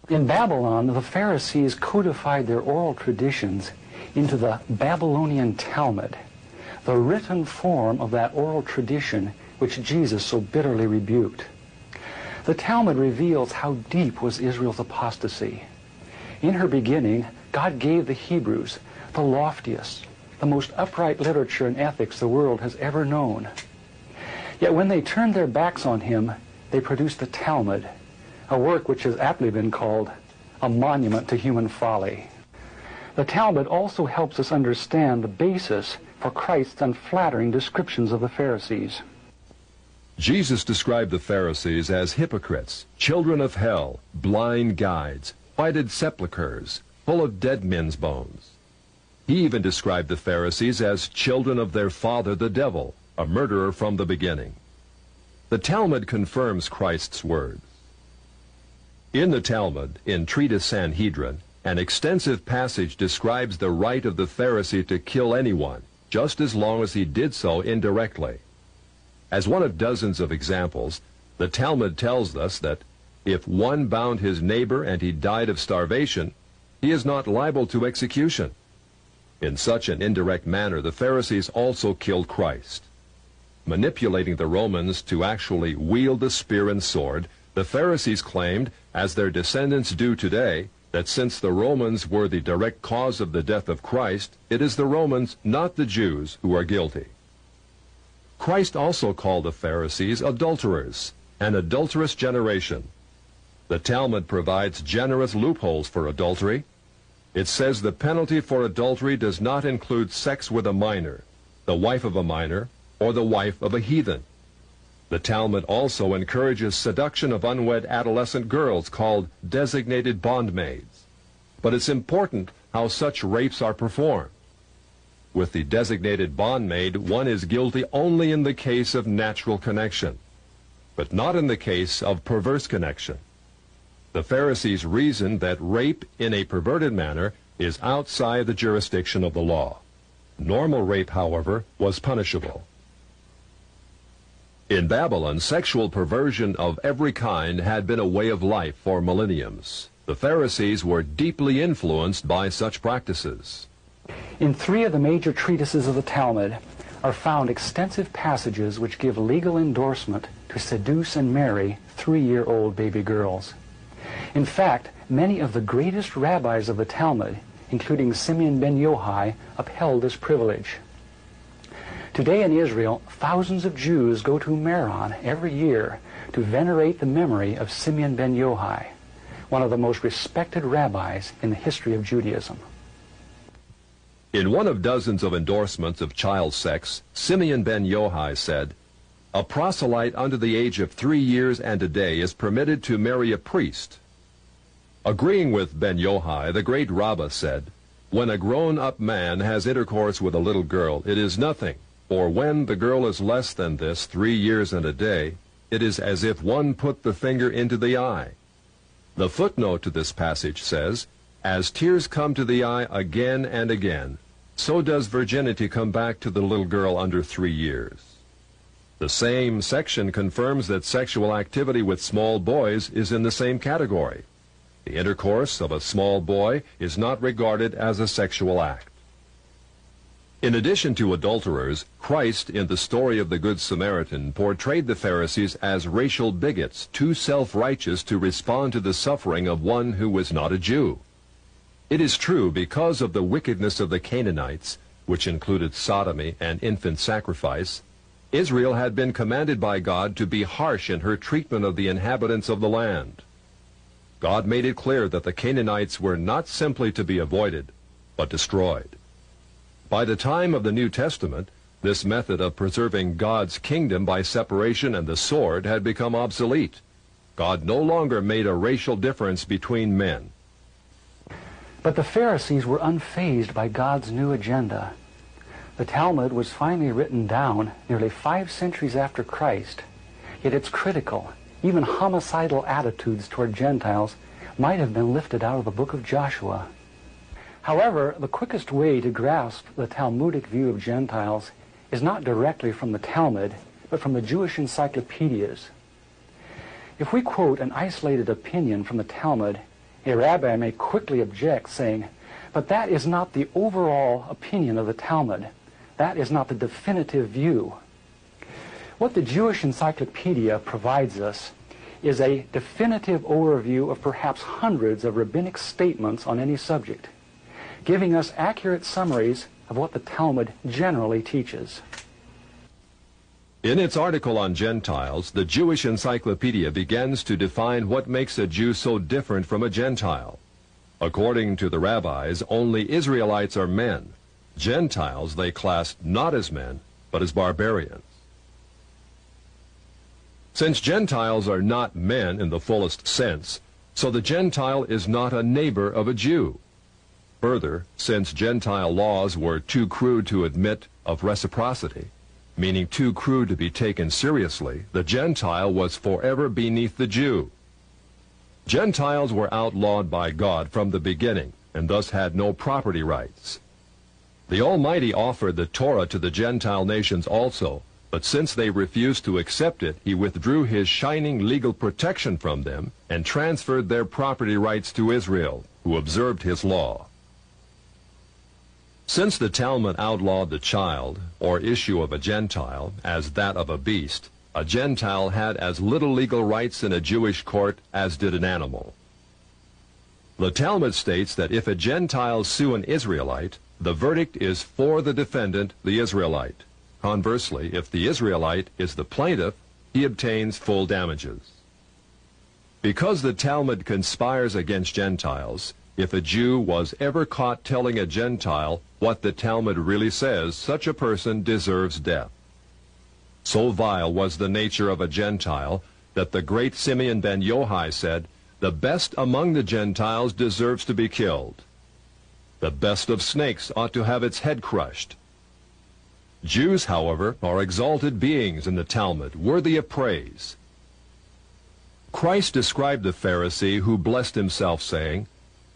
In Babylon, the Pharisees codified their oral traditions into the Babylonian Talmud, the written form of that oral tradition which Jesus so bitterly rebuked. The Talmud reveals how deep was Israel's apostasy. In her beginning, God gave the Hebrews the loftiest, the most upright literature and ethics the world has ever known. Yet when they turned their backs on him, they produced the Talmud, a work which has aptly been called a monument to human folly. The Talmud also helps us understand the basis for Christ's unflattering descriptions of the Pharisees. Jesus described the Pharisees as hypocrites, children of hell, blind guides, whited sepulchres, full of dead men's bones. He even described the Pharisees as children of their father the devil, a murderer from the beginning. The Talmud confirms Christ's words. In the Talmud, in Treatise Sanhedrin, an extensive passage describes the right of the Pharisee to kill anyone, just as long as he did so indirectly. As one of dozens of examples, the Talmud tells us that if one bound his neighbor and he died of starvation, he is not liable to execution. In such an indirect manner, the Pharisees also killed Christ. Manipulating the Romans to actually wield the spear and sword, the Pharisees claimed, as their descendants do today, that since the Romans were the direct cause of the death of Christ, it is the Romans, not the Jews, who are guilty. Christ also called the Pharisees adulterers, an adulterous generation. The Talmud provides generous loopholes for adultery. It says the penalty for adultery does not include sex with a minor, the wife of a minor, or the wife of a heathen. The Talmud also encourages seduction of unwed adolescent girls called designated bondmaids. But it's important how such rapes are performed. With the designated bondmaid, one is guilty only in the case of natural connection, but not in the case of perverse connection. The Pharisees reasoned that rape in a perverted manner is outside the jurisdiction of the law. Normal rape, however, was punishable. In Babylon, sexual perversion of every kind had been a way of life for millenniums. The Pharisees were deeply influenced by such practices. In 3 of the major treatises of the Talmud are found extensive passages which give legal endorsement to seduce and marry 3-year-old baby girls. In fact, many of the greatest rabbis of the Talmud, including Simeon ben Yochai, upheld this privilege. Today in Israel, thousands of Jews go to Meron every year to venerate the memory of Simeon ben Yochai, one of the most respected rabbis in the history of Judaism. In one of dozens of endorsements of child sex, Simeon ben Yochai said, "A proselyte under the age of 3 years and a day is permitted to marry a priest." Agreeing with ben Yochai, the great rabbah said, "When a grown-up man has intercourse with a little girl, it is nothing, for when the girl is less than this 3 years and a day, it is as if one put the finger into the eye." The footnote to this passage says, "As tears come to the eye again and again, so does virginity come back to the little girl under 3 years." The same section confirms that sexual activity with small boys is in the same category. The intercourse of a small boy is not regarded as a sexual act. In addition to adulterers, Christ, in the story of the Good Samaritan, portrayed the Pharisees as racial bigots, too self-righteous to respond to the suffering of one who was not a Jew. It is true, because of the wickedness of the Canaanites, which included sodomy and infant sacrifice, Israel had been commanded by God to be harsh in her treatment of the inhabitants of the land. God made it clear that the Canaanites were not simply to be avoided, but destroyed. By the time of the New Testament, this method of preserving God's kingdom by separation and the sword had become obsolete. God no longer made a racial difference between men. But the Pharisees were unfazed by God's new agenda. The Talmud was finally written down nearly 5 centuries after Christ, yet its critical, even homicidal attitudes toward Gentiles might have been lifted out of the book of Joshua. However, the quickest way to grasp the Talmudic view of Gentiles is not directly from the Talmud, but from the Jewish encyclopedias. If we quote an isolated opinion from the Talmud, A rabbi may quickly object, saying, "But that is not the overall opinion of the Talmud. That is not the definitive view." What the Jewish Encyclopedia provides us is a definitive overview of perhaps hundreds of rabbinic statements on any subject, giving us accurate summaries of what the Talmud generally teaches. In its article on Gentiles, the Jewish Encyclopedia begins to define what makes a Jew so different from a Gentile. According to the rabbis, only Israelites are men. Gentiles they classed not as men, but as barbarians. Since Gentiles are not men in the fullest sense, so the Gentile is not a neighbor of a Jew. Further, since Gentile laws were too crude to admit of reciprocity, meaning too crude to be taken seriously, the Gentile was forever beneath the Jew. Gentiles were outlawed by God from the beginning, and thus had no property rights. The Almighty offered the Torah to the Gentile nations also, but since they refused to accept it, he withdrew his shining legal protection from them and transferred their property rights to Israel, who observed his law. Since the Talmud outlawed the child, or issue of a Gentile, as that of a beast, a Gentile had as little legal rights in a Jewish court as did an animal. The Talmud states that if a Gentile sue an Israelite, the verdict is for the defendant, the Israelite. Conversely, if the Israelite is the plaintiff, he obtains full damages. Because the Talmud conspires against Gentiles, if a Jew was ever caught telling a Gentile what the Talmud really says, such a person deserves death. So vile was the nature of a Gentile that the great Simeon ben Yohai said, "The best among the Gentiles deserves to be killed. The best of snakes ought to have its head crushed." Jews, however, are exalted beings in the Talmud, worthy of praise. Christ described the Pharisee who blessed himself, saying,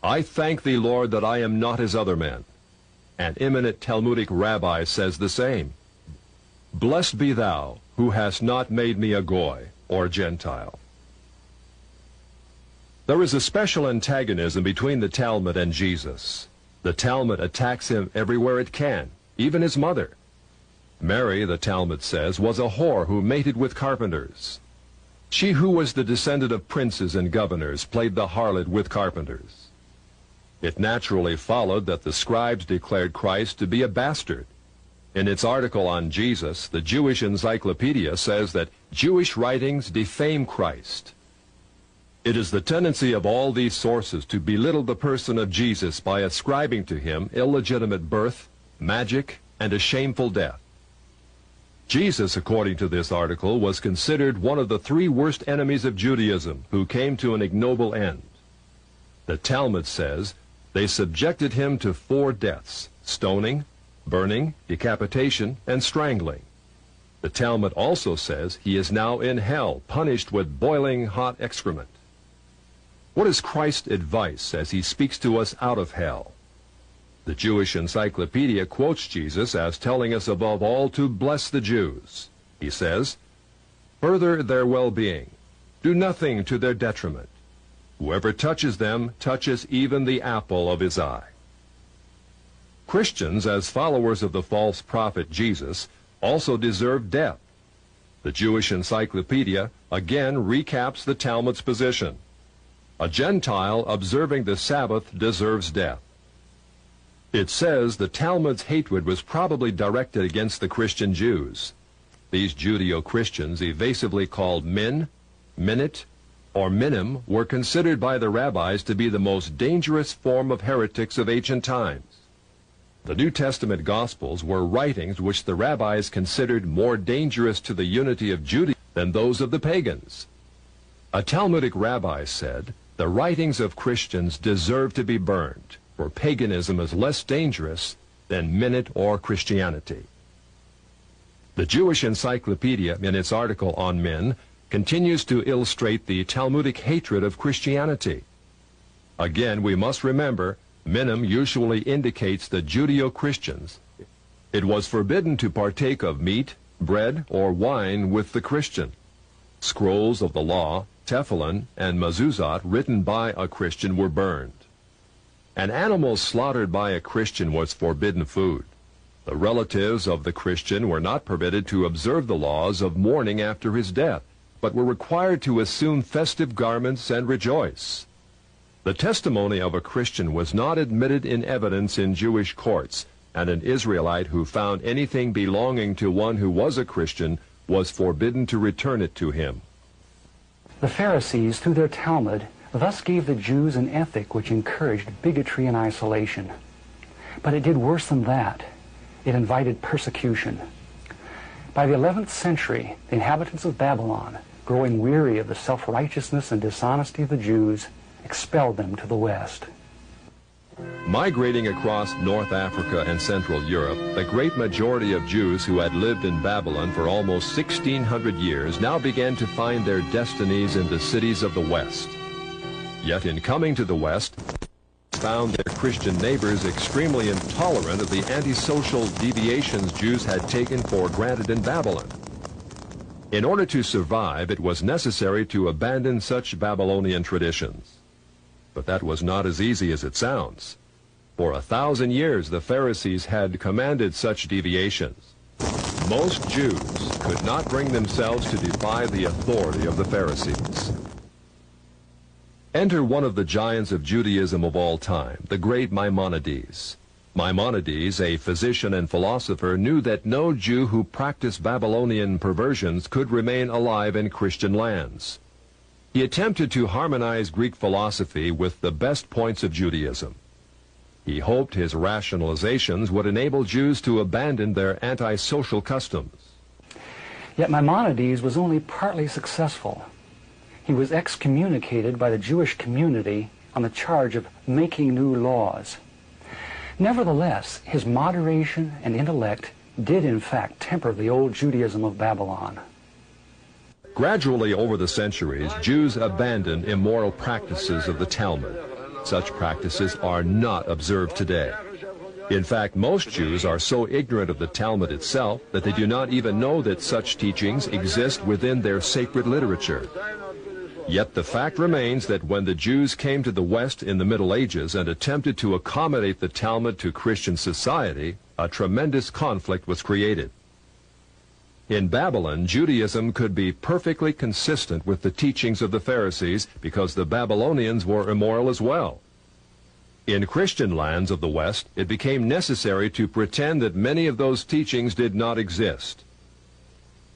"I thank thee, Lord, that I am not as other men." An eminent Talmudic rabbi says the same. "Blessed be thou, who hast not made me a Goy, or Gentile." There is a special antagonism between the Talmud and Jesus. The Talmud attacks him everywhere it can, even his mother. Mary, the Talmud says, was a whore who mated with carpenters. She who was the descendant of princes and governors played the harlot with carpenters. It naturally followed that the scribes declared Christ to be a bastard. In its article on Jesus, the Jewish Encyclopedia says that Jewish writings defame Christ. It is the tendency of all these sources to belittle the person of Jesus by ascribing to him illegitimate birth, magic, and a shameful death. Jesus, according to this article, was considered one of the three worst enemies of Judaism who came to an ignoble end. The Talmud says they subjected him to 4 deaths: stoning, burning, decapitation, and strangling. The Talmud also says he is now in hell, punished with boiling hot excrement. What is Christ's advice as he speaks to us out of hell? The Jewish Encyclopedia quotes Jesus as telling us above all to bless the Jews. He says, "Further their well-being. Do nothing to their detriment. Whoever touches them touches even the apple of his eye." Christians, as followers of the false prophet Jesus, also deserve death. The Jewish Encyclopedia again recaps the Talmud's position. A Gentile observing the Sabbath deserves death. It says the Talmud's hatred was probably directed against the Christian Jews. These Judeo-Christians, evasively called min, minute, or minim, were considered by the rabbis to be the most dangerous form of heretics of ancient times. The New Testament Gospels were writings which the rabbis considered more dangerous to the unity of Judaism than those of the pagans. A Talmudic rabbi said, "The writings of Christians deserve to be burned, for paganism is less dangerous than minute or Christianity." The Jewish Encyclopedia, in its article on min, continues to illustrate the Talmudic hatred of Christianity. Again, we must remember, minim usually indicates the Judeo-Christians. It was forbidden to partake of meat, bread, or wine with the Christian. Scrolls of the law, Tefillin, and mezuzot written by a Christian were burned. An animal slaughtered by a Christian was forbidden food. The relatives of the Christian were not permitted to observe the laws of mourning after his death, but were required to assume festive garments and rejoice. The testimony of a Christian was not admitted in evidence in Jewish courts, and an Israelite who found anything belonging to one who was a Christian was forbidden to return it to him. The Pharisees, through their Talmud, thus gave the Jews an ethic which encouraged bigotry and isolation. But it did worse than that. It invited persecution. By the 11th century, the inhabitants of Babylon, growing weary of the self-righteousness and dishonesty of the Jews, expelled them to the west. Migrating across North Africa and Central Europe, the great majority of Jews who had lived in Babylon for almost 1,600 years now began to find their destinies in the cities of the West. Yet in coming to the West, found their Christian neighbors extremely intolerant of the antisocial deviations Jews had taken for granted in Babylon. In order to survive, it was necessary to abandon such Babylonian traditions. But that was not as easy as it sounds. For 1,000 years, the Pharisees had commanded such deviations. Most Jews could not bring themselves to defy the authority of the Pharisees. Enter one of the giants of Judaism of all time, the great Maimonides. Maimonides, a physician and philosopher, knew that no Jew who practiced Babylonian perversions could remain alive in Christian lands. He attempted to harmonize Greek philosophy with the best points of Judaism. He hoped his rationalizations would enable Jews to abandon their antisocial customs. Yet Maimonides was only partly successful. He was excommunicated by the Jewish community on the charge of making new laws. Nevertheless, his moderation and intellect did in fact temper the old Judaism of Babylon. Gradually over the centuries, Jews abandoned immoral practices of the Talmud. Such practices are not observed today. In fact, most Jews are so ignorant of the Talmud itself that they do not even know that such teachings exist within their sacred literature. Yet the fact remains that when the Jews came to the West in the Middle Ages and attempted to accommodate the Talmud to Christian society, a tremendous conflict was created. In Babylon, Judaism could be perfectly consistent with the teachings of the Pharisees because the Babylonians were immoral as well. In Christian lands of the West, it became necessary to pretend that many of those teachings did not exist.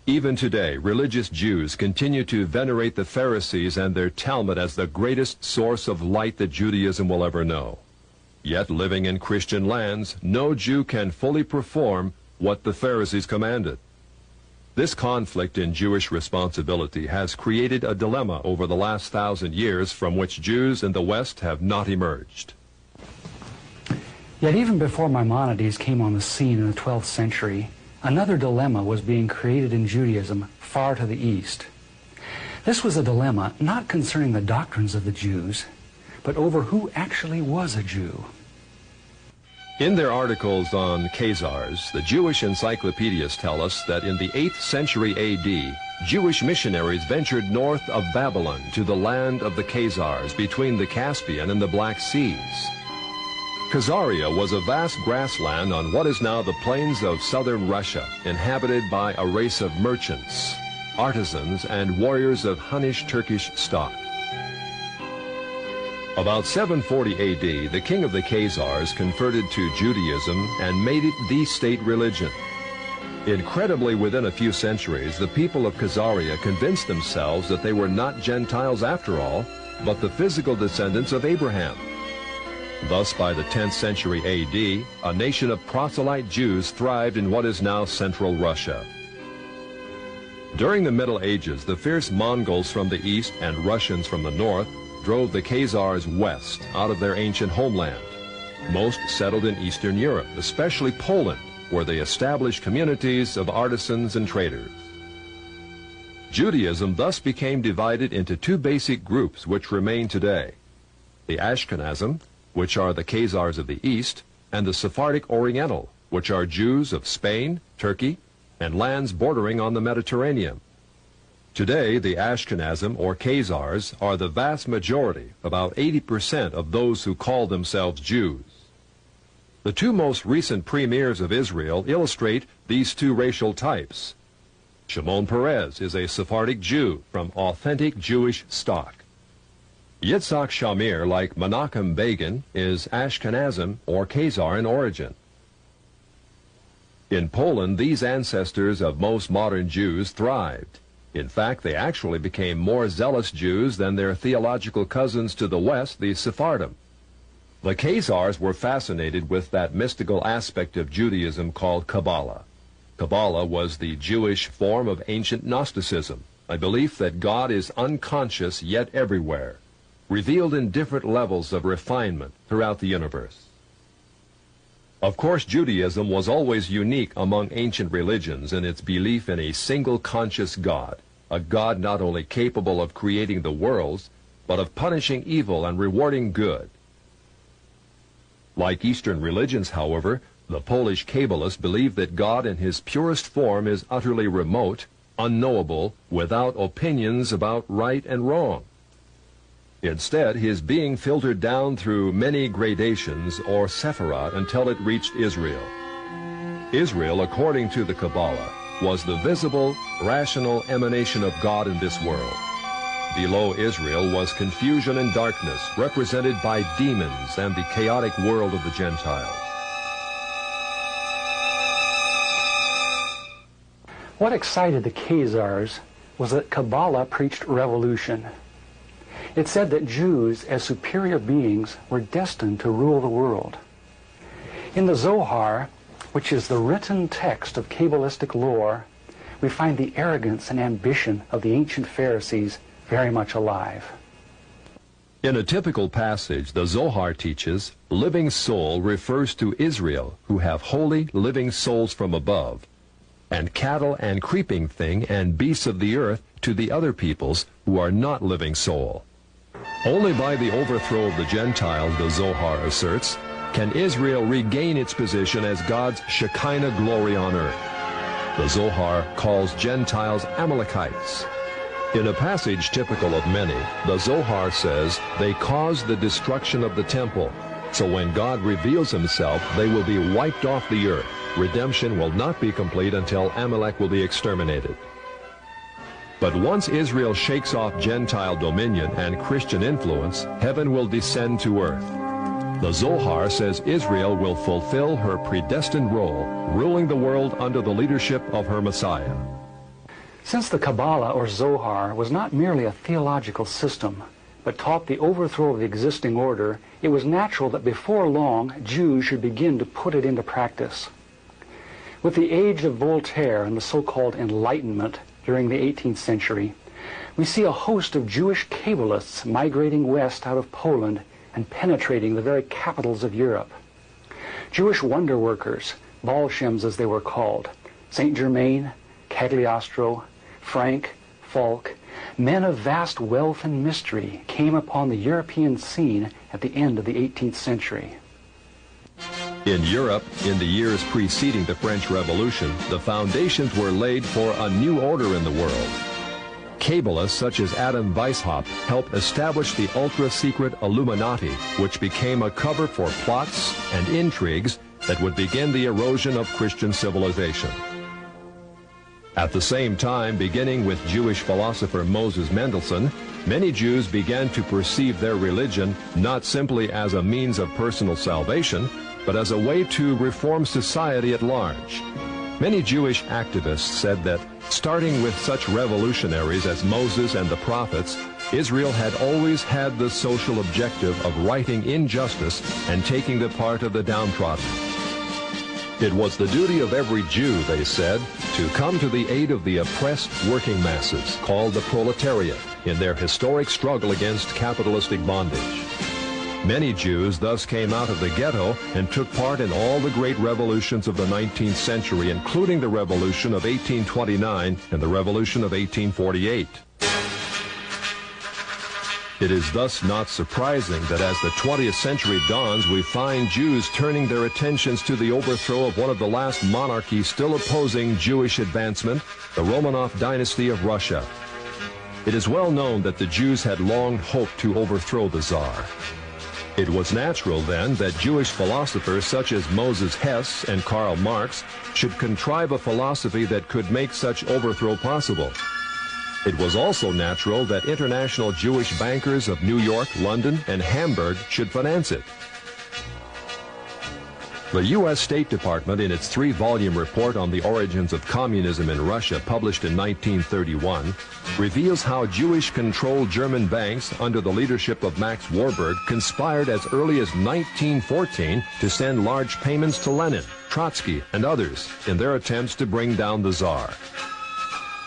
Even today, religious Jews continue to venerate the Pharisees and their Talmud as the greatest source of light that Judaism will ever know. Yet, living in Christian lands, no Jew can fully perform what the Pharisees commanded. This conflict in Jewish responsibility has created a dilemma over the last 1,000 years from which Jews in the West have not emerged. Yet even before Maimonides came on the scene in the 12th century, another dilemma was being created in Judaism far to the east. This was a dilemma not concerning the doctrines of the Jews, but over who actually was a Jew. In their articles on Khazars, the Jewish encyclopedias tell us that in the 8th century A.D., Jewish missionaries ventured north of Babylon to the land of the Khazars between the Caspian and the Black Seas. Khazaria was a vast grassland on what is now the plains of southern Russia, inhabited by a race of merchants, artisans, and warriors of Hunnish Turkish stock. About 740 A.D., the king of the Khazars converted to Judaism and made it the state religion. Incredibly, within a few centuries, the people of Khazaria convinced themselves that they were not Gentiles after all, but the physical descendants of Abraham. Thus, by the 10th century A.D., a nation of proselyte Jews thrived in what is now central Russia. During the Middle Ages, the fierce Mongols from the east and Russians from the north drove the Khazars west out of their ancient homeland. Most settled in Eastern Europe, especially Poland, where they established communities of artisans and traders. Judaism thus became divided into two basic groups which remain today: the Ashkenazim, which are the Khazars of the East, and the Sephardic Oriental, which are Jews of Spain, Turkey, and lands bordering on the Mediterranean. Today, the Ashkenazim, or Khazars, are the vast majority, about 80% of those who call themselves Jews. The two most recent premiers of Israel illustrate these two racial types. Shimon Peres is a Sephardic Jew from authentic Jewish stock. Yitzhak Shamir, like Menachem Begin, is Ashkenazim or Khazar in origin. In Poland, these ancestors of most modern Jews thrived. In fact, they actually became more zealous Jews than their theological cousins to the west, the Sephardim. The Khazars were fascinated with that mystical aspect of Judaism called Kabbalah. Kabbalah was the Jewish form of ancient Gnosticism, a belief that God is unconscious yet everywhere, revealed in different levels of refinement throughout the universe. Of course, Judaism was always unique among ancient religions in its belief in a single conscious God, a God not only capable of creating the worlds, but of punishing evil and rewarding good. Like Eastern religions, however, the Polish Kabbalists believe that God in his purest form is utterly remote, unknowable, without opinions about right and wrong. Instead, his being filtered down through many gradations, or sephirot, until it reached Israel. Israel, according to the Kabbalah, was the visible, rational emanation of God in this world. Below Israel was confusion and darkness, represented by demons and the chaotic world of the Gentiles. What excited the Khazars was that Kabbalah preached revolution. It said that Jews, as superior beings, were destined to rule the world. In the Zohar, which is the written text of Kabbalistic lore, we find the arrogance and ambition of the ancient Pharisees very much alive. In a typical passage, the Zohar teaches, living soul refers to Israel, who have holy living souls from above, and cattle and creeping thing and beasts of the earth to the other peoples who are not living soul. Only by the overthrow of the Gentiles, the Zohar asserts, can Israel regain its position as God's Shekinah glory on earth. The Zohar calls Gentiles Amalekites. In a passage typical of many, the Zohar says they caused the destruction of the temple. So when God reveals himself, they will be wiped off the earth. Redemption will not be complete until Amalek will be exterminated. But once Israel shakes off Gentile dominion and Christian influence, heaven will descend to earth. The Zohar says Israel will fulfill her predestined role, ruling the world under the leadership of her Messiah. Since the Kabbalah, or Zohar, was not merely a theological system, but taught the overthrow of the existing order, it was natural that before long, Jews should begin to put it into practice. With the age of Voltaire and the so-called Enlightenment during the 18th century, we see a host of Jewish Kabbalists migrating west out of Poland and penetrating the very capitals of Europe. Jewish wonder workers, Bolshems as they were called, Saint Germain, Cagliostro, Frank, Falk, men of vast wealth and mystery, came upon the European scene at the end of the 18th century. In Europe, in the years preceding the French Revolution, the foundations were laid for a new order in the world. Kabbalists such as Adam Weishaupt helped establish the ultra-secret Illuminati, which became a cover for plots and intrigues that would begin the erosion of Christian civilization. At the same time, beginning with Jewish philosopher Moses Mendelssohn, many Jews began to perceive their religion not simply as a means of personal salvation, but as a way to reform society at large. Many Jewish activists said that, starting with such revolutionaries as Moses and the prophets, Israel had always had the social objective of righting injustice and taking the part of the downtrodden. It was the duty of every Jew, they said, to come to the aid of the oppressed working masses, called the proletariat, in their historic struggle against capitalistic bondage. Many Jews thus came out of the ghetto and took part in all the great revolutions of the 19th century, including the Revolution of 1829 and the Revolution of 1848. It is thus not surprising that as the 20th century dawns, we find Jews turning their attentions to the overthrow of one of the last monarchies still opposing Jewish advancement, the Romanov dynasty of Russia. It is well known that the Jews had long hoped to overthrow the Tsar. It was natural then that Jewish philosophers such as Moses Hess and Karl Marx should contrive a philosophy that could make such overthrow possible. It was also natural that international Jewish bankers of New York, London, and Hamburg should finance it. The U.S. State Department, in its 3-volume report on the origins of communism in Russia, published in 1931, reveals how Jewish-controlled German banks under the leadership of Max Warburg conspired as early as 1914 to send large payments to Lenin, Trotsky, and others in their attempts to bring down the Tsar.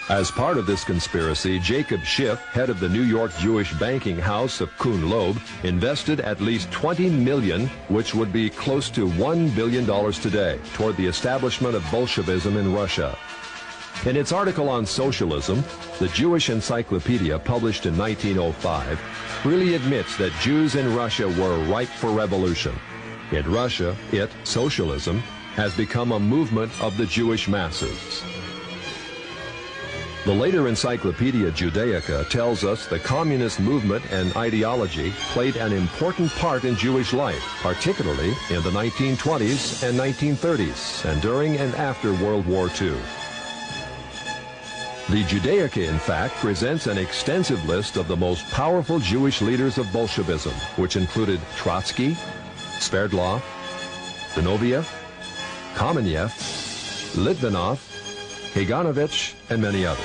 As part of this conspiracy, Jacob Schiff, head of the New York Jewish banking house of Kuhn Loeb, invested at least $20 million, which would be close to $1 billion today, toward the establishment of Bolshevism in Russia. In its article on socialism, the Jewish Encyclopedia, published in 1905, freely admits that Jews in Russia were ripe for revolution. In Russia, socialism, has become a movement of the Jewish masses. The later Encyclopedia Judaica tells us the communist movement and ideology played an important part in Jewish life, particularly in the 1920s and 1930s, and during and after World War II. The Judaica, in fact, presents an extensive list of the most powerful Jewish leaders of Bolshevism, which included Trotsky, Sverdlov, Zinoviev, Kamenev, Litvinov, Kaganovich, and many others.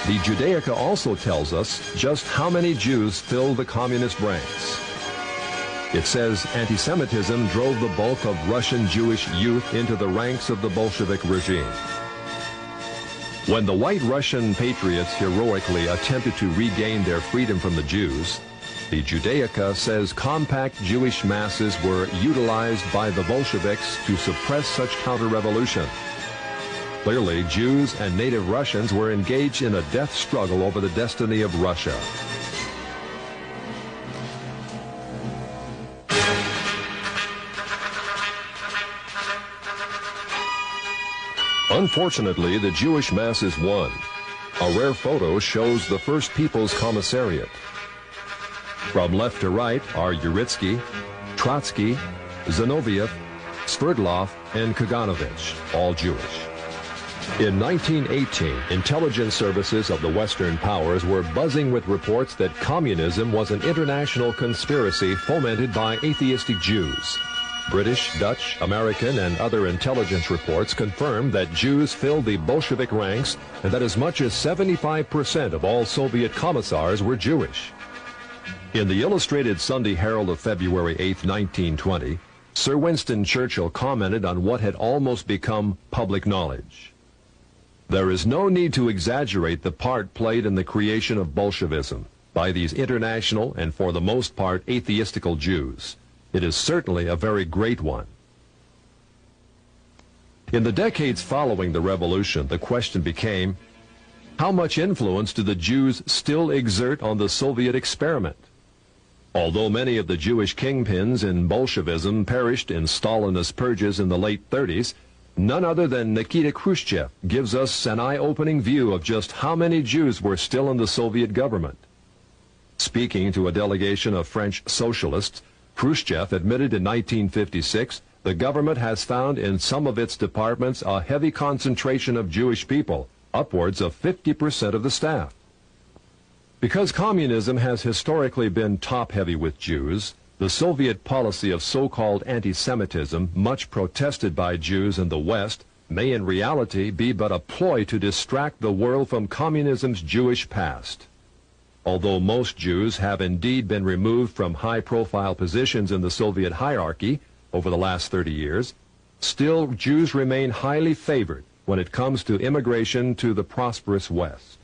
The Judaica also tells us just how many Jews filled the communist ranks. It says anti-Semitism drove the bulk of Russian Jewish youth into the ranks of the Bolshevik regime. When the white Russian patriots heroically attempted to regain their freedom from the Jews, the Judaica says compact Jewish masses were utilized by the Bolsheviks to suppress such counter-revolution. Clearly, Jews and native Russians were engaged in a death struggle over the destiny of Russia. Unfortunately, the Jewish masses won. A rare photo shows the First People's Commissariat. From left to right are Uritsky, Trotsky, Zinoviev, Sverdlov, and Kaganovich, all Jewish. In 1918, intelligence services of the Western powers were buzzing with reports that communism was an international conspiracy fomented by atheistic Jews. British, Dutch, American, and other intelligence reports confirmed that Jews filled the Bolshevik ranks and that as much as 75% of all Soviet commissars were Jewish. In the Illustrated Sunday Herald of February 8, 1920, Sir Winston Churchill commented on what had almost become public knowledge. There is no need to exaggerate the part played in the creation of Bolshevism by these international and for the most part atheistical Jews. It is certainly a very great one. In the decades following the revolution, the question became, how much influence do the Jews still exert on the Soviet experiment? Although many of the Jewish kingpins in Bolshevism perished in Stalinist purges in the late 30s, none other than Nikita Khrushchev gives us an eye-opening view of just how many Jews were still in the Soviet government. Speaking to a delegation of French socialists, Khrushchev admitted in 1956 the government has found in some of its departments a heavy concentration of Jewish people, upwards of 50% of the staff. Because communism has historically been top-heavy with Jews, the Soviet policy of so-called anti-Semitism, much protested by Jews in the West, may in reality be but a ploy to distract the world from communism's Jewish past. Although most Jews have indeed been removed from high-profile positions in the Soviet hierarchy over the last 30 years, still Jews remain highly favored when it comes to immigration to the prosperous West.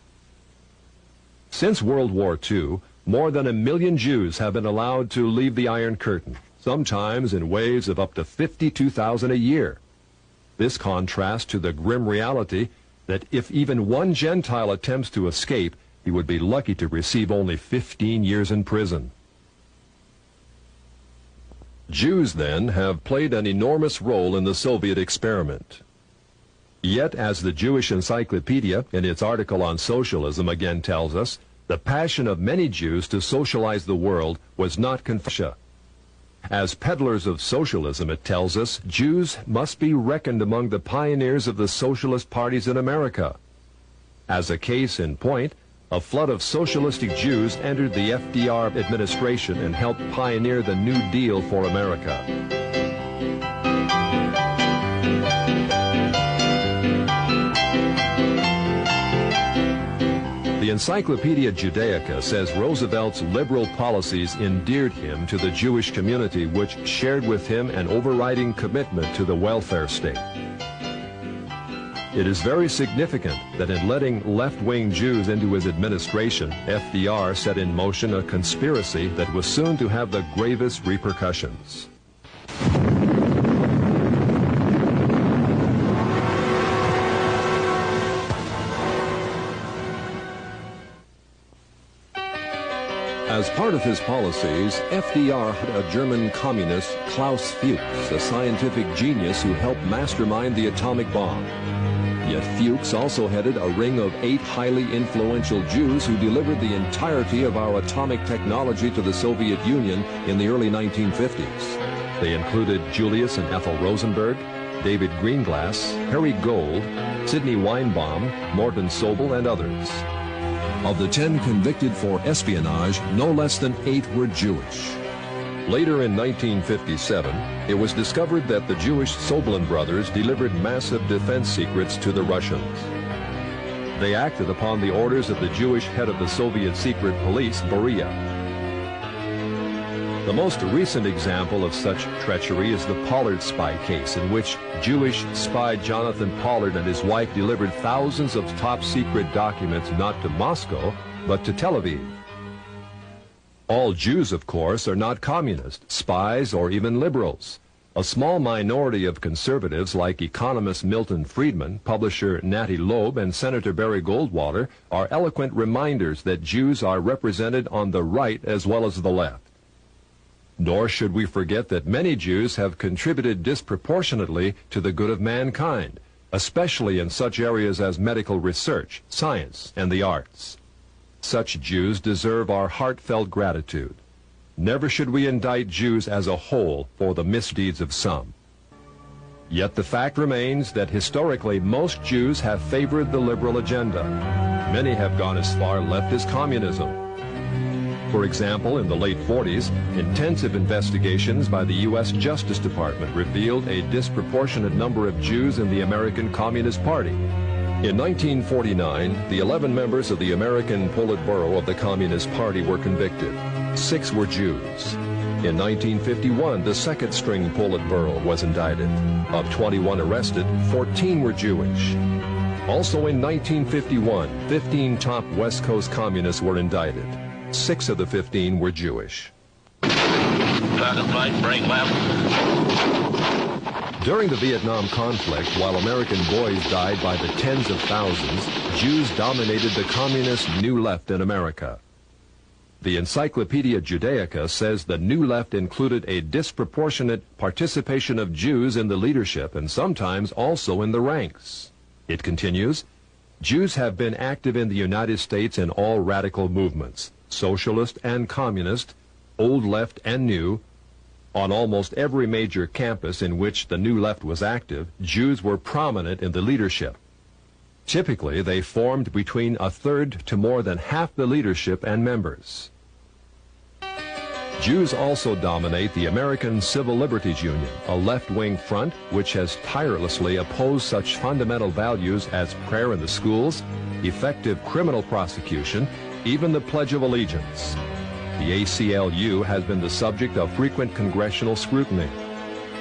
Since World War II, more than 1 million Jews have been allowed to leave the Iron Curtain, sometimes in waves of up to 52,000 a year. This contrasts to the grim reality that if even one Gentile attempts to escape, he would be lucky to receive only 15 years in prison. Jews, then, have played an enormous role in the Soviet experiment. Yet, as the Jewish Encyclopedia, in its article on socialism, again tells us, the passion of many Jews to socialize the world was not confession. As peddlers of socialism, it tells us, Jews must be reckoned among the pioneers of the socialist parties in America. As a case in point, a flood of socialistic Jews entered the FDR administration and helped pioneer the New Deal for America. The Encyclopedia Judaica says Roosevelt's liberal policies endeared him to the Jewish community, which shared with him an overriding commitment to the welfare state. It is very significant that in letting left-wing Jews into his administration, FDR set in motion a conspiracy that was soon to have the gravest repercussions. As part of his policies, FDR had a German communist, Klaus Fuchs, a scientific genius who helped mastermind the atomic bomb. Yet Fuchs also headed a ring of 8 highly influential Jews who delivered the entirety of our atomic technology to the Soviet Union in the early 1950s. They included Julius and Ethel Rosenberg, David Greenglass, Harry Gold, Sidney Weinbaum, Morton Sobel, and others. Of the 10 convicted for espionage, no less than 8 were Jewish. Later in 1957, it was discovered that the Jewish Soblin brothers delivered massive defense secrets to the Russians. They acted upon the orders of the Jewish head of the Soviet secret police, Beria. The most recent example of such treachery is the Pollard spy case, in which Jewish spy Jonathan Pollard and his wife delivered thousands of top-secret documents not to Moscow, but to Tel Aviv. All Jews, of course, are not communists, spies, or even liberals. A small minority of conservatives like economist Milton Friedman, publisher Natty Loeb, and Senator Barry Goldwater are eloquent reminders that Jews are represented on the right as well as the left. Nor should we forget that many Jews have contributed disproportionately to the good of mankind, especially in such areas as medical research, science, and the arts. Such Jews deserve our heartfelt gratitude. Never should we indict Jews as a whole for the misdeeds of some. Yet the fact remains that historically most Jews have favored the liberal agenda. Many have gone as far left as communism. For example, in the late 40s, intensive investigations by the U.S. Justice Department revealed a disproportionate number of Jews in the American Communist Party. In 1949, the 11 members of the American Politburo of the Communist Party were convicted. 6 were Jews. In 1951, the second-string Politburo was indicted. Of 21 arrested, 14 were Jewish. Also in 1951, 15 top West Coast communists were indicted. 6 of the 15 were Jewish. Target flight, break left. During the Vietnam conflict, while American boys died by the tens of thousands, Jews dominated the communist New Left in America. The Encyclopedia Judaica says the New Left included a disproportionate participation of Jews in the leadership and sometimes also in the ranks. It continues, Jews have been active in the United States in all radical movements, socialist and communist, old left and new. On almost every major campus in which the New Left was active, Jews were prominent in the leadership. Typically, they formed between a third to more than half the leadership and members. Jews also dominate the American Civil Liberties Union, a left-wing front which has tirelessly opposed such fundamental values as prayer in the schools, effective criminal prosecution, even the Pledge of Allegiance. The ACLU has been the subject of frequent congressional scrutiny.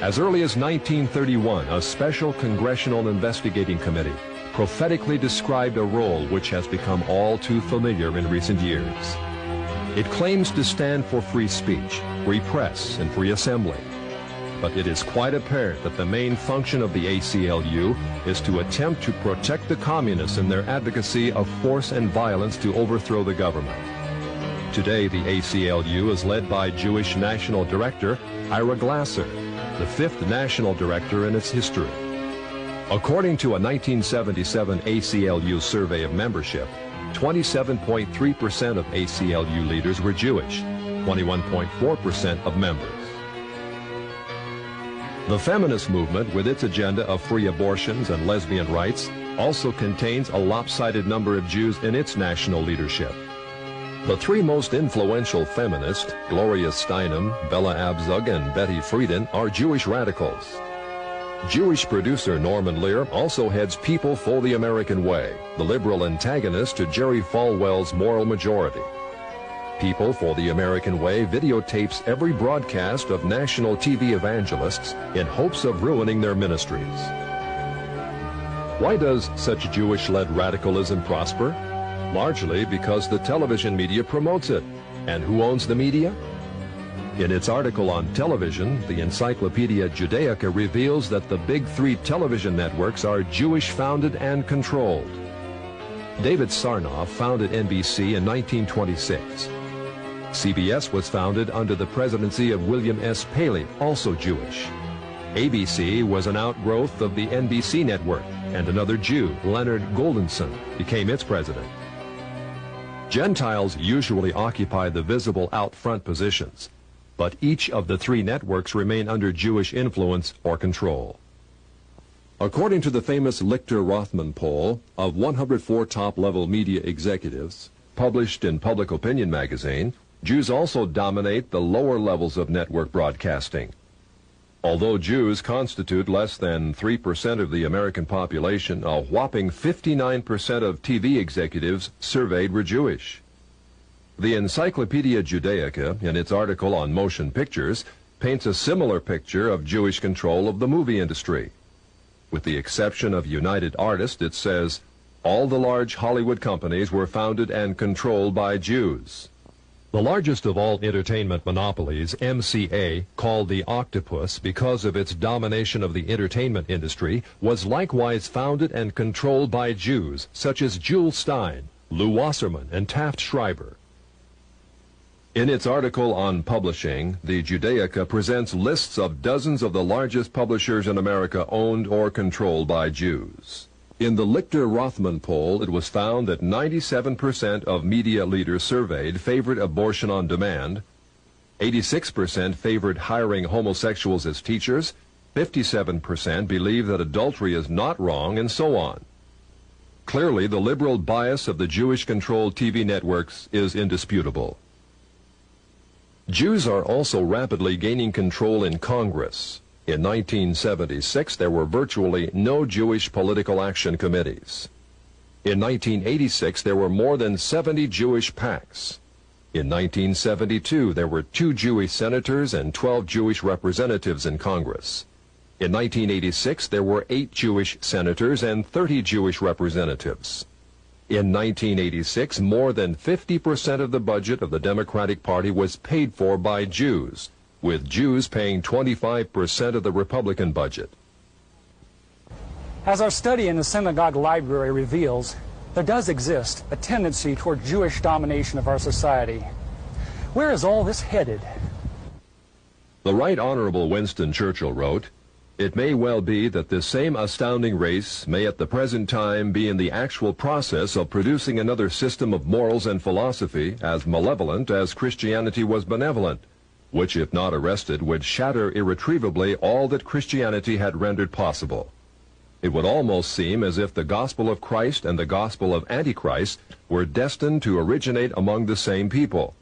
As early as 1931, a special congressional investigating committee prophetically described a role which has become all too familiar in recent years. It claims to stand for free speech, free press, and free assembly. But it is quite apparent that the main function of the ACLU is to attempt to protect the communists in their advocacy of force and violence to overthrow the government. Today, the ACLU is led by Jewish National Director Ira Glasser, the 5th national director in its history. According to a 1977 ACLU survey of membership, 27.3% of ACLU leaders were Jewish, 21.4% of members. The feminist movement, with its agenda of free abortions and lesbian rights, also contains a lopsided number of Jews in its national leadership. The three most influential feminists, Gloria Steinem, Bella Abzug, and Betty Friedan, are Jewish radicals. Jewish producer Norman Lear also heads People for the American Way, the liberal antagonist to Jerry Falwell's Moral Majority. People for the American Way videotapes every broadcast of national TV evangelists in hopes of ruining their ministries. Why does such Jewish-led radicalism prosper? Largely because the television media promotes it. And who owns the media? In its article on television, the Encyclopedia Judaica reveals that the big three television networks are Jewish-founded and controlled. David Sarnoff founded NBC in 1926. CBS was founded under the presidency of William S. Paley, also Jewish. ABC was an outgrowth of the NBC network, and another Jew, Leonard Goldenson, became its president. Gentiles usually occupy the visible out front positions, but each of the three networks remain under Jewish influence or control. According to the famous Lichter-Rothman poll of 104 top-level media executives, published in Public Opinion magazine, Jews also dominate the lower levels of network broadcasting. Although Jews constitute less than 3% of the American population, a whopping 59% of TV executives surveyed were Jewish. The Encyclopedia Judaica, in its article on motion pictures, paints a similar picture of Jewish control of the movie industry. With the exception of United Artists, it says, all the large Hollywood companies were founded and controlled by Jews. The largest of all entertainment monopolies, MCA, called the Octopus because of its domination of the entertainment industry, was likewise founded and controlled by Jews, such as Jules Stein, Lou Wasserman, and Taft Schreiber. In its article on publishing, the Judaica presents lists of dozens of the largest publishers in America owned or controlled by Jews. In the Lichter-Rothman poll, it was found that 97% of media leaders surveyed favored abortion on demand, 86% favored hiring homosexuals as teachers, 57% believe that adultery is not wrong, and so on. Clearly, the liberal bias of the Jewish-controlled TV networks is indisputable. Jews are also rapidly gaining control in Congress. In 1976, there were virtually no Jewish political action committees. In 1986, there were more than 70 Jewish PACs. In 1972, there were 2 Jewish senators and 12 Jewish representatives in Congress. In 1986, there were 8 Jewish senators and 30 Jewish representatives. In 1986, more than 50% of the budget of the Democratic Party was paid for by Jews, with Jews paying 25% of the Republican budget. As our study in the synagogue library reveals, there does exist a tendency toward Jewish domination of our society. Where is all this headed? The Right Honorable Winston Churchill wrote, "It may well be that this same astounding race may at the present time be in the actual process of producing another system of morals and philosophy as malevolent as Christianity was benevolent, which, if not arrested, would shatter irretrievably all that Christianity had rendered possible. It would almost seem as if the gospel of Christ and the gospel of Antichrist were destined to originate among the same people."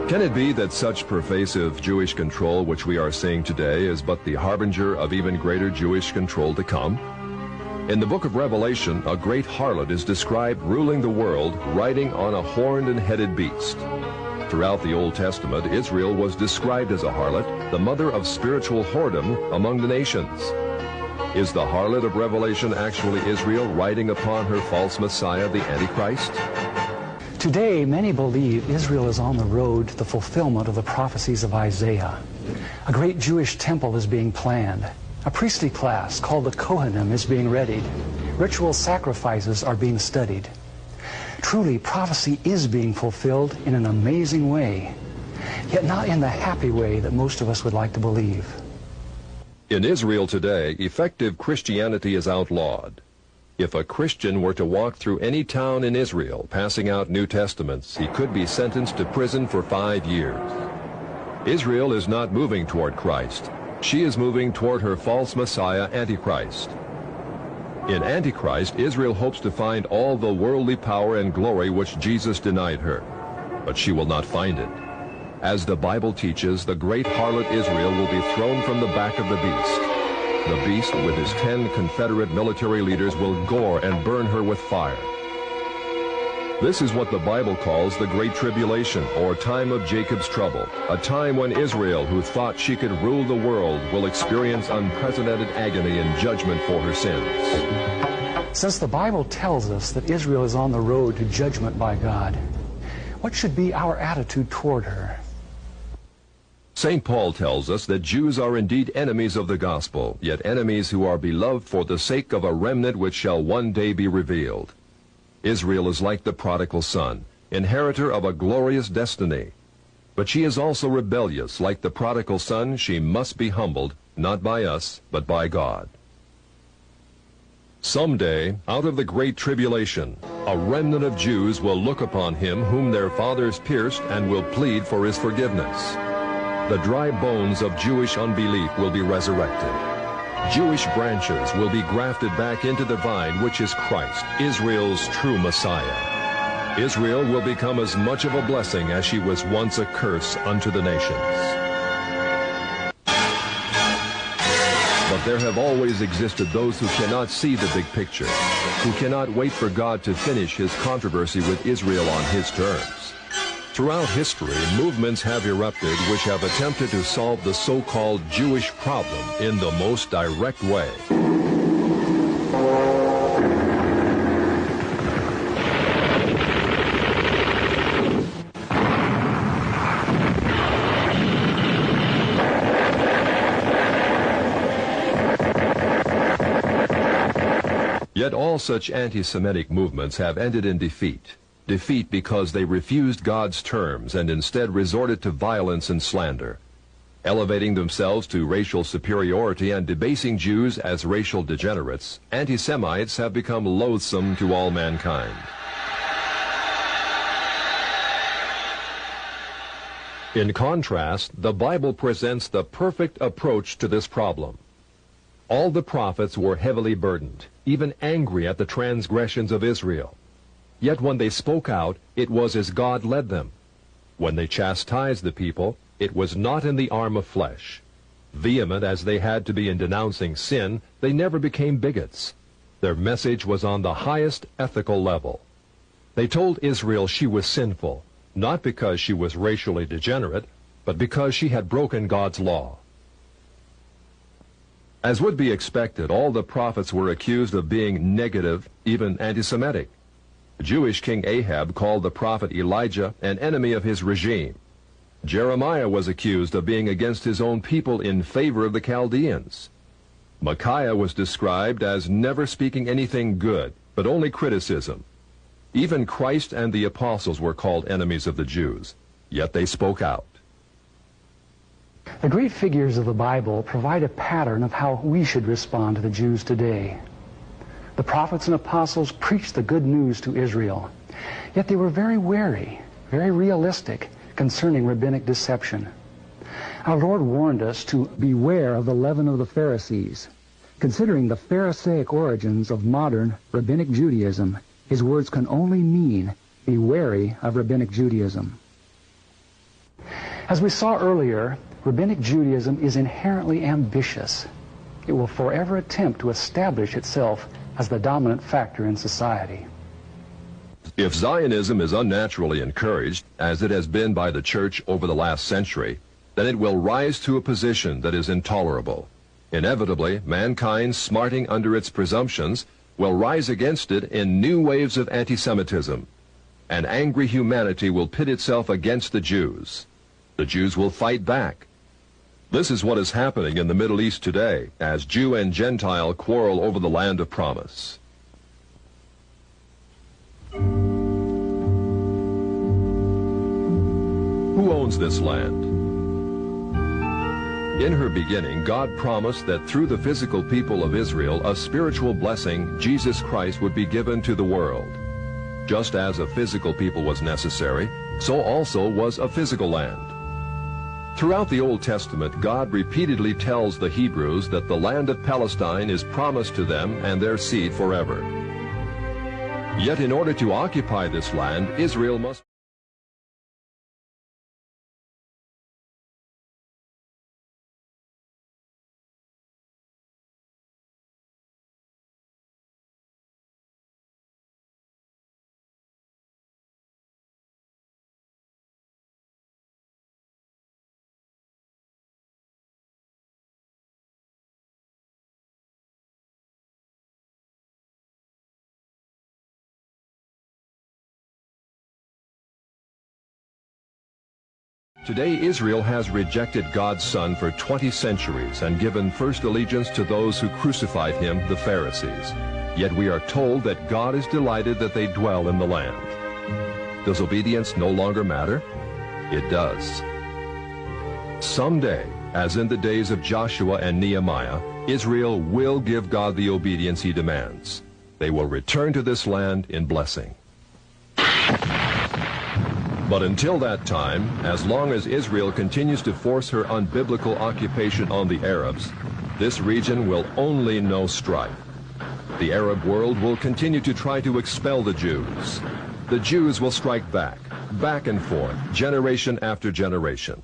Can it be that such pervasive Jewish control which we are seeing today is but the harbinger of even greater Jewish control to come? In the book of Revelation, a great harlot is described ruling the world, riding on a horned and headed beast. Throughout the Old Testament, Israel was described as a harlot, the mother of spiritual whoredom among the nations. Is the harlot of Revelation actually Israel riding upon her false Messiah, the Antichrist? Today, many believe Israel is on the road to the fulfillment of the prophecies of Isaiah. A great Jewish temple is being planned. A priestly class called the Kohanim is being readied. Ritual sacrifices are being studied. Truly, prophecy is being fulfilled in an amazing way, yet not in the happy way that most of us would like to believe. In Israel today, effective Christianity is outlawed. If a Christian were to walk through any town in Israel passing out New Testaments, he could be sentenced to prison for 5 years. Israel is not moving toward Christ. She is moving toward her false Messiah, Antichrist. In Antichrist, Israel hopes to find all the worldly power and glory which Jesus denied her, but she will not find it. As the Bible teaches, the great harlot Israel will be thrown from the back of the beast. The beast, with his 10 Confederate military leaders, will gore and burn her with fire. This is what the Bible calls the Great Tribulation, or time of Jacob's trouble, a time when Israel, who thought she could rule the world, will experience unprecedented agony and judgment for her sins. Since the Bible tells us that Israel is on the road to judgment by God, what should be our attitude toward her? St. Paul tells us that Jews are indeed enemies of the gospel, yet enemies who are beloved for the sake of a remnant which shall one day be revealed. Israel is like the prodigal son, inheritor of a glorious destiny. But she is also rebellious. Like the prodigal son, she must be humbled, not by us, but by God. Someday, out of the great tribulation, a remnant of Jews will look upon him whom their fathers pierced and will plead for his forgiveness. The dry bones of Jewish unbelief will be resurrected. Jewish branches will be grafted back into the vine, which is Christ, Israel's true Messiah. Israel will become as much of a blessing as she was once a curse unto the nations. But there have always existed those who cannot see the big picture, who cannot wait for God to finish his controversy with Israel on his terms. Throughout history, movements have erupted which have attempted to solve the so-called Jewish problem in the most direct way. Yet all such anti-Semitic movements have ended in defeat. Defeat because they refused God's terms and instead resorted to violence and slander. Elevating themselves to racial superiority and debasing Jews as racial degenerates, anti-Semites have become loathsome to all mankind. In contrast, the Bible presents the perfect approach to this problem. All the prophets were heavily burdened, even angry at the transgressions of Israel. Yet when they spoke out, it was as God led them. When they chastised the people, it was not in the arm of flesh. Vehement as they had to be in denouncing sin, they never became bigots. Their message was on the highest ethical level. They told Israel she was sinful, not because she was racially degenerate, but because she had broken God's law. As would be expected, all the prophets were accused of being negative, even anti-Semitic. Jewish King Ahab called the prophet Elijah an enemy of his regime. Jeremiah was accused of being against his own people in favor of the Chaldeans. Micaiah was described as never speaking anything good, but only criticism. Even Christ and the apostles were called enemies of the Jews, yet they spoke out. The great figures of the Bible provide a pattern of how we should respond to the Jews today. The prophets and apostles preached the good news to Israel, yet they were very wary, very realistic concerning rabbinic deception. Our Lord warned us to beware of the leaven of the Pharisees. Considering the Pharisaic origins of modern rabbinic Judaism, his words can only mean be wary of rabbinic Judaism. As we saw earlier, rabbinic Judaism is inherently ambitious. It will forever attempt to establish itself as the dominant factor in society. If Zionism is unnaturally encouraged, as it has been by the church over the last century, then it will rise to a position that is intolerable. Inevitably, mankind, smarting under its presumptions, will rise against it in new waves of anti-Semitism. An angry humanity will pit itself against the Jews. The Jews will fight back. This is what is happening in the Middle East today, as Jew and Gentile quarrel over the land of promise. Who owns this land? In her beginning, God promised that through the physical people of Israel, a spiritual blessing, Jesus Christ, would be given to the world. Just as a physical people was necessary, so also was a physical land. Throughout the Old Testament, God repeatedly tells the Hebrews that the land of Palestine is promised to them and their seed forever. Yet in order to occupy this land, Israel must Today, Israel has rejected God's Son for 20 centuries and given first allegiance to those who crucified him, the Pharisees. Yet we are told that God is delighted that they dwell in the land. Does obedience no longer matter? It does. Someday, as in the days of Joshua and Nehemiah, Israel will give God the obedience he demands. They will return to this land in blessing. But until that time, as long as Israel continues to force her unbiblical occupation on the Arabs, this region will only know strife. The Arab world will continue to try to expel the Jews. The Jews will strike back and forth, generation after generation.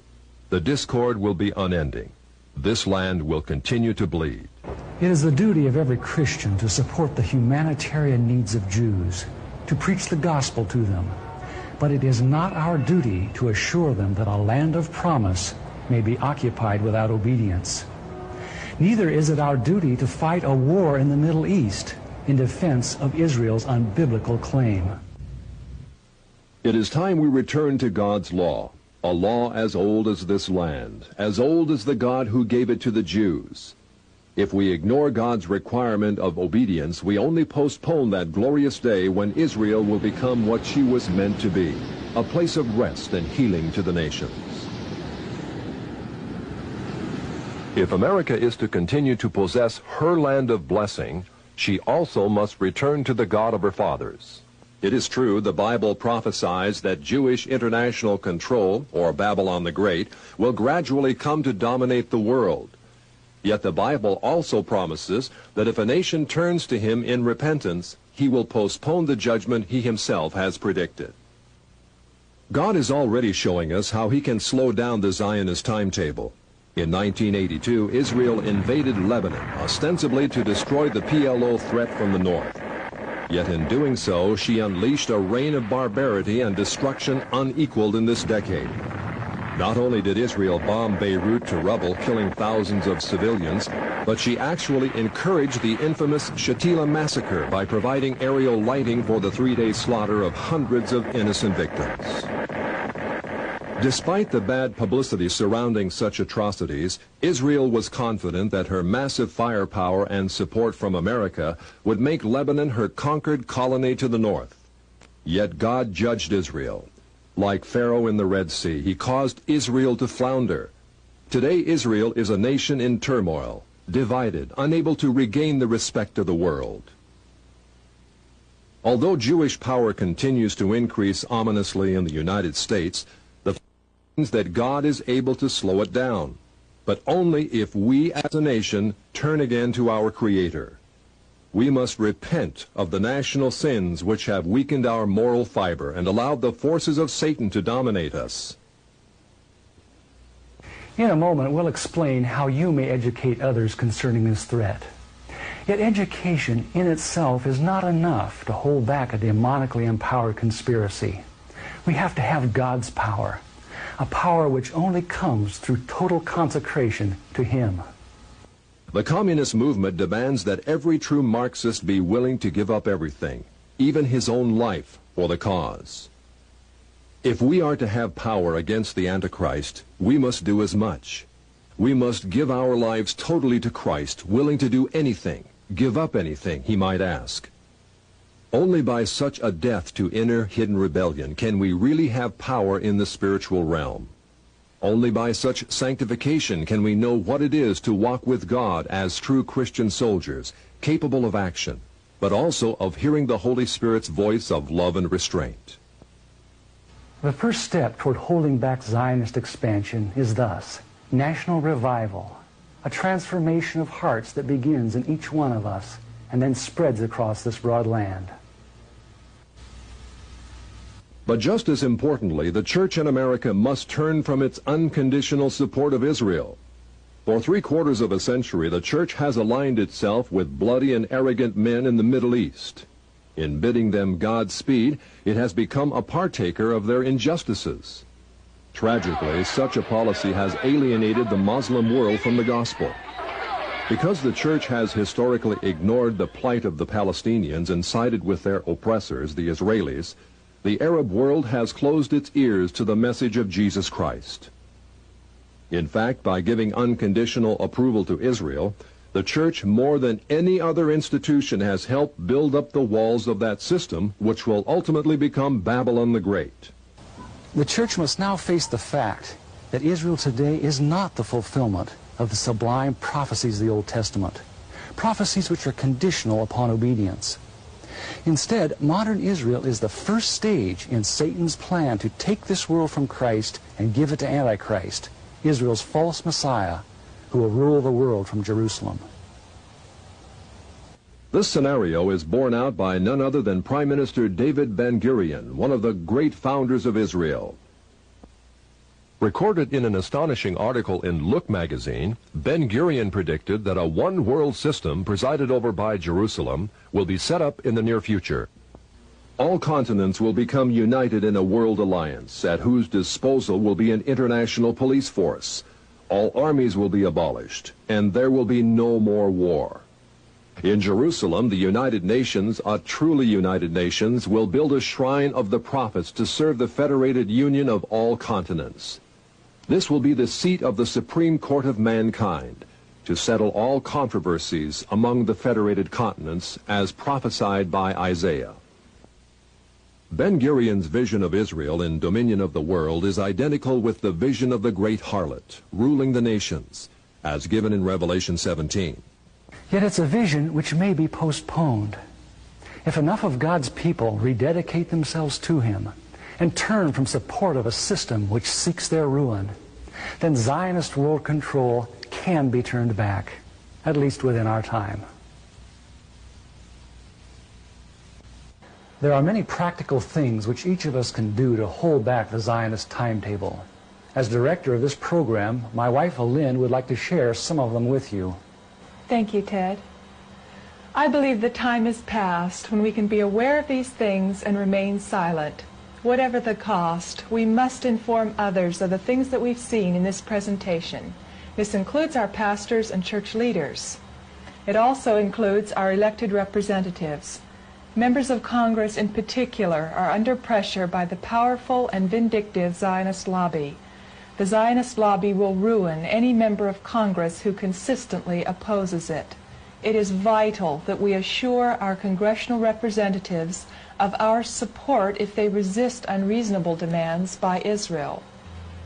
The discord will be unending. This land will continue to bleed. It is the duty of every Christian to support the humanitarian needs of Jews, to preach the gospel to them. But it is not our duty to assure them that a land of promise may be occupied without obedience. Neither is it our duty to fight a war in the Middle East in defense of Israel's unbiblical claim. It is time we return to God's law, a law as old as this land, as old as the God who gave it to the Jews. If we ignore God's requirement of obedience, we only postpone that glorious day when Israel will become what she was meant to be, a place of rest and healing to the nations. If America is to continue to possess her land of blessing, she also must return to the God of her fathers. It is true, the Bible prophesies that Jewish international control, or Babylon the Great, will gradually come to dominate the world. Yet the Bible also promises that if a nation turns to him in repentance, he will postpone the judgment he himself has predicted. God is already showing us how he can slow down the Zionist timetable. In 1982, Israel invaded Lebanon, ostensibly to destroy the PLO threat from the north. Yet in doing so, she unleashed a reign of barbarity and destruction unequaled in this decade. Not only did Israel bomb Beirut to rubble, killing thousands of civilians, but she actually encouraged the infamous Shatila massacre by providing aerial lighting for the three-day slaughter of hundreds of innocent victims. Despite the bad publicity surrounding such atrocities, Israel was confident that her massive firepower and support from America would make Lebanon her conquered colony to the north. Yet God judged Israel. Like Pharaoh in the Red Sea, he caused Israel to flounder. Today, Israel is a nation in turmoil, divided, unable to regain the respect of the world. Although Jewish power continues to increase ominously in the United States, the fact means that God is able to slow it down, but only if we as a nation turn again to our Creator. We must repent of the national sins which have weakened our moral fiber and allowed the forces of Satan to dominate us. In a moment, we'll explain how you may educate others concerning this threat. Yet education in itself is not enough to hold back a demonically empowered conspiracy. We have to have God's power, a power which only comes through total consecration to Him. The communist movement demands that every true Marxist be willing to give up everything, even his own life, for the cause. If we are to have power against the Antichrist, we must do as much. We must give our lives totally to Christ, willing to do anything, give up anything he might ask. Only by such a death to inner hidden rebellion can we really have power in the spiritual realm. Only by such sanctification can we know what it is to walk with God as true Christian soldiers, capable of action, but also of hearing the Holy Spirit's voice of love and restraint. The first step toward holding back Zionist expansion is thus national revival, a transformation of hearts that begins in each one of us and then spreads across this broad land. But just as importantly, the church in America must turn from its unconditional support of Israel. For 3/4 of a century, the church has aligned itself with bloody and arrogant men in the Middle East. In bidding them Godspeed, it has become a partaker of their injustices. Tragically, such a policy has alienated the Muslim world from the gospel. Because the church has historically ignored the plight of the Palestinians and sided with their oppressors, the Israelis, the Arab world has closed its ears to the message of Jesus Christ. In fact, by giving unconditional approval to Israel, the church, more than any other institution, has helped build up the walls of that system, which will ultimately become Babylon the Great. The church must now face the fact that Israel today is not the fulfillment of the sublime prophecies of the Old Testament, prophecies which are conditional upon obedience. Instead, modern Israel is the first stage in Satan's plan to take this world from Christ and give it to Antichrist, Israel's false Messiah, who will rule the world from Jerusalem. This scenario is borne out by none other than Prime Minister David Ben-Gurion, one of the great founders of Israel. Recorded in an astonishing article in Look magazine, Ben-Gurion predicted that a one-world system presided over by Jerusalem will be set up in the near future. All continents will become united in a world alliance, at whose disposal will be an international police force. All armies will be abolished, and there will be no more war. In Jerusalem, the United Nations, a truly United Nations, will build a shrine of the prophets to serve the federated union of all continents. This will be the seat of the Supreme Court of mankind, to settle all controversies among the federated continents, as prophesied by Isaiah. Ben-Gurion's vision of Israel in dominion of the world is identical with the vision of the great harlot, ruling the nations, as given in Revelation 17. Yet it's a vision which may be postponed. If enough of God's people rededicate themselves to Him and turn from support of a system which seeks their ruin, then Zionist world control can be turned back, at least within our time. There are many practical things which each of us can do to hold back the Zionist timetable. As director of this program, my wife, Lynn, would like to share some of them with you. Thank you, Ted. I believe the time is past when we can be aware of these things and remain silent. Whatever the cost, we must inform others of the things that we've seen in this presentation. This includes our pastors and church leaders. It also includes our elected representatives. Members of Congress in particular are under pressure by the powerful and vindictive Zionist lobby. The Zionist lobby will ruin any member of Congress who consistently opposes it. It is vital that we assure our congressional representatives of our support if they resist unreasonable demands by Israel.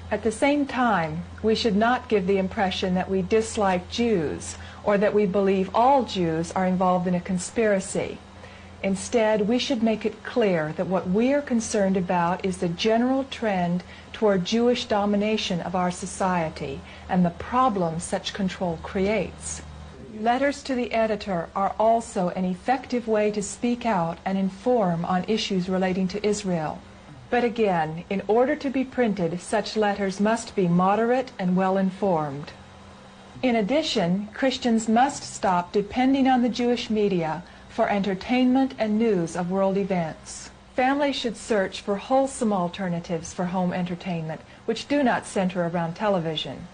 At the same time, we should not give the impression that we dislike Jews or that we believe all Jews are involved in a conspiracy. Instead, we should make it clear that what we are concerned about is the general trend toward Jewish domination of our society and the problems such control creates. Letters to the editor are also an effective way to speak out and inform on issues relating to Israel. But again, in order to be printed, such letters must be moderate and well informed. In addition, Christians must stop depending on the Jewish media for entertainment and news of world events. Families should search for wholesome alternatives for home entertainment, which do not center around television.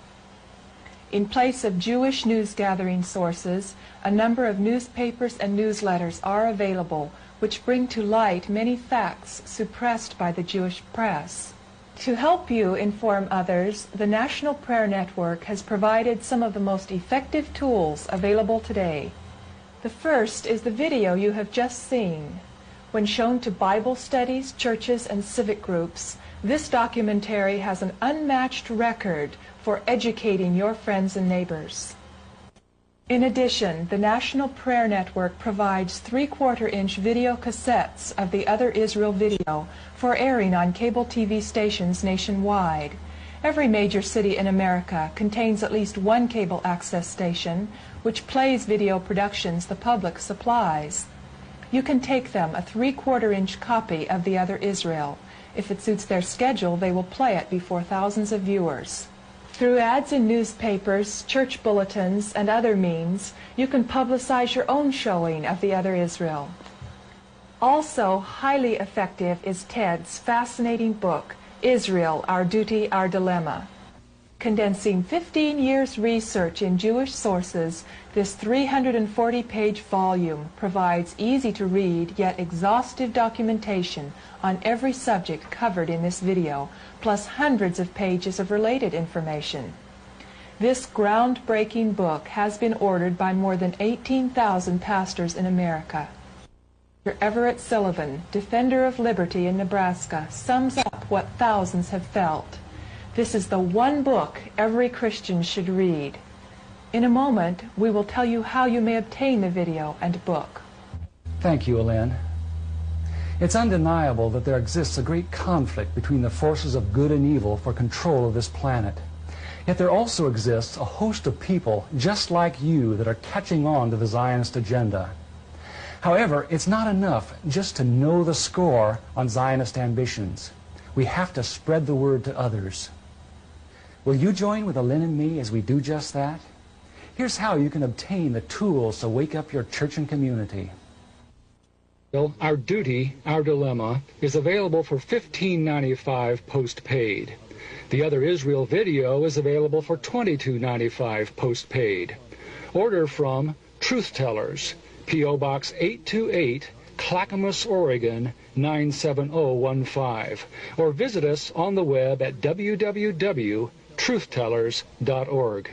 In place of Jewish news-gathering sources, a number of newspapers and newsletters are available, which bring to light many facts suppressed by the Jewish press. To help you inform others, the National Prayer Network has provided some of the most effective tools available today. The first is the video you have just seen. When shown to Bible studies, churches, and civic groups, This documentary has an unmatched record for educating your friends and neighbors. In addition, the National Prayer Network provides 3/4-inch video cassettes of the Other Israel video for airing on cable TV stations nationwide. Every major city in America contains at least one cable access station which plays video productions the public supplies. You can take them a 3/4-inch copy of the Other Israel. If it suits their schedule, they will play it before thousands of viewers. Through ads in newspapers, church bulletins, and other means, you can publicize your own showing of the Other Israel. Also highly effective is Ted's fascinating book, Israel, Our Duty, Our Dilemma. Condensing 15 years' research in Jewish sources, this 340-page volume provides easy-to-read yet exhaustive documentation on every subject covered in this video, plus hundreds of pages of related information. This groundbreaking book has been ordered by more than 18,000 pastors in America. Dr. Everett Sullivan, defender of liberty in Nebraska, sums up what thousands have felt. This is the one book every Christian should read. In a moment, we will tell you how you may obtain the video and book. Thank you, Elaine. It's undeniable that there exists a great conflict between the forces of good and evil for control of this planet. Yet there also exists a host of people just like you that are catching on to the Zionist agenda. However, it's not enough just to know the score on Zionist ambitions. We have to spread the word to others. Will you join with Elaine and me as we do just that? Here's how you can obtain the tools to wake up your church and community. Well, Our Duty, Our Dilemma is available for $15.95 postpaid. The Other Israel video is available for $22.95 postpaid. Order from Truth Tellers, P.O. Box 828, Clackamas, Oregon 97015, or visit us on the web at www.truthtellers.org.